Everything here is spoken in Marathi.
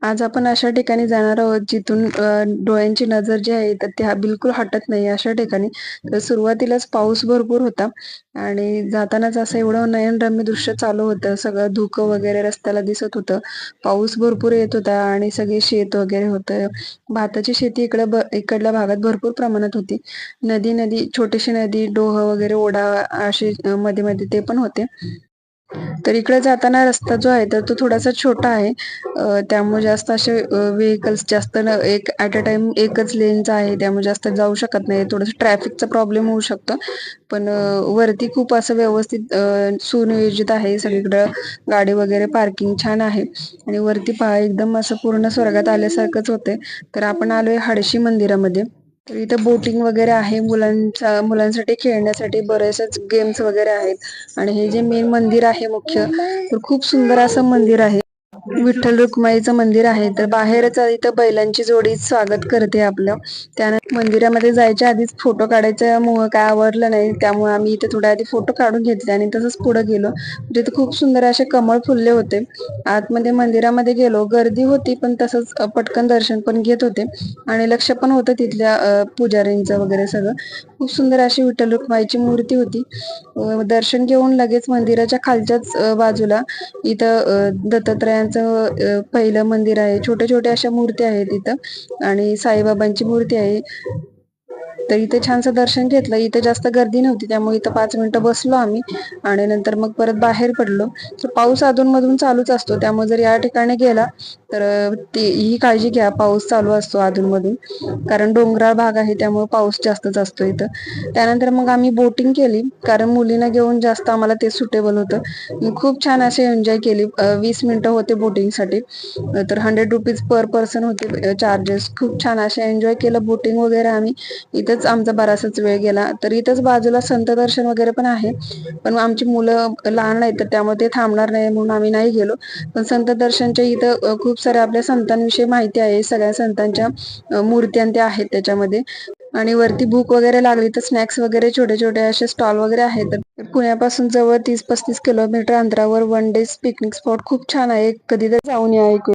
आज आपण अशा ठिकाणी जाणार आहोत जिथून डोळ्यांची नजर जी आहे तर ती बिलकुल हटत नाही अशा ठिकाणी. तर सुरुवातीलाच पाऊस भरपूर होता आणि जातानाच असं एवढं नयनरम्य दृश्य चालू होतं. सगळं धुकं वगैरे रस्त्याला दिसत होतं. पाऊस भरपूर येत होता आणि सगळे शेत वगैरे होतं. भाताची शेती इकडल्या भागात भरपूर प्रमाणात होती. नदी छोटीशी नदी, डोह वगैरे ओढा असे मध्ये मध्ये ते पण होते. तर इकडे जाताना रस्ता जो आहे तर तो थोडासा छोटा आहे. त्यामुळे जास्त असे व्हेकल्स जास्त एक ॲट अ टाइम एकच लेनचा आहे, त्यामुळे जास्त जाऊ शकत नाही. थोडंसं ट्रॅफिकचा प्रॉब्लेम होऊ शकतो. पण वरती खूप असं व्यवस्थित सुनियोजित आहे. सगळीकडं गाडी वगैरे पार्किंग छान आहे आणि वरती पहा एकदम असं पूर्ण स्वर्गात आल्यासारखंच होते. तर आपण आलोय हाडशी मंदिरामध्ये. तर इथं बोटिंग वगैरे आहे. मुलांसाठी खेळण्यासाठी बरेचसेच गेम्स वगैरे आहेत आणि हे जे मेन मंदिर आहे मुख्य, तर खूप सुंदर असं मंदिर आहे. विठ्ठल रुक्माईचं मंदिर आहे. तर बाहेरच इथं बैलांची जोडी स्वागत करते आपलं. त्यानंतर मंदिरामध्ये जायच्या आधीच फोटो काढायचं मोह काय आवडलं नाही, त्यामुळे आम्ही इथे थोड्या आधी फोटो काढून घेतले आणि तसंच पुढे गेलो. तिथे खूप सुंदर असे कमळ फुलले होते. आतमध्ये मंदिरामध्ये गेलो, गर्दी होती पण तसंच पटकन दर्शन पण घेत होते आणि लक्ष पण होतं तिथल्या पुजारींचं वगैरे सगळं. खूप सुंदर अशी विठ्ठल रुक्माईची मूर्ती होती. दर्शन घेऊन लगेच मंदिराच्या खालच्याच बाजूला इथं दत्तात्रयांचं पहिलं मंदिर आहे. छोटे छोटे अशा मूर्ती आहेत इथं आणि साईबाबांची मूर्ती आहे. तर इथे छानसं दर्शन घेतलं. इथे जास्त गर्दी नव्हती, त्यामुळे इथं 5 मिनिटं बसलो आम्ही आणि नंतर मग परत बाहेर पडलो. तर पाऊस अधूनमधून चालूच असतो, त्यामुळे जर या ठिकाणी गेला तर ही काळजी घ्या, पाऊस चालू असतो अधूनमधून, कारण डोंगराळ भाग आहे त्यामुळे पाऊस जास्तच असतो इथं. त्यानंतर मग आम्ही बोटिंग केली, कारण मुलींना घेऊन जास्त आम्हाला ते सुटेबल होतं. खूप छान असे एन्जॉय केली. 20 मिनिटं होते बोटिंगसाठी. तर 100 रुपीज पर पर्सन होते चार्जेस. खूप छान असे एन्जॉय केलं बोटिंग वगैरे आम्ही. इथंच आमचा बराचसाच वेळ गेला. तर इथंच बाजूला संत दर्शन वगैरे पण आहे, पण आमची मुलं लहान आहेत तर त्यामुळे ते थांबणार नाही म्हणून आम्ही नाही गेलो. पण संत दर्शनच्या इथं खूप साऱ्या आपल्या संतांविषयी माहिती आहे. सगळ्या संतांच्या मूर्त्या त्या आहेत त्याच्यामध्ये. आणि वरती भूक वगैरे लागली तर स्नॅक्स वगैरे छोटे छोटे असे स्टॉल वगैरे आहेत. पुण्यापासून जवळ 30-35 किलोमीटर अंतरावर 1 डे पिकनिक स्पॉट खूप छान आहे. कधीतरी जाऊन या.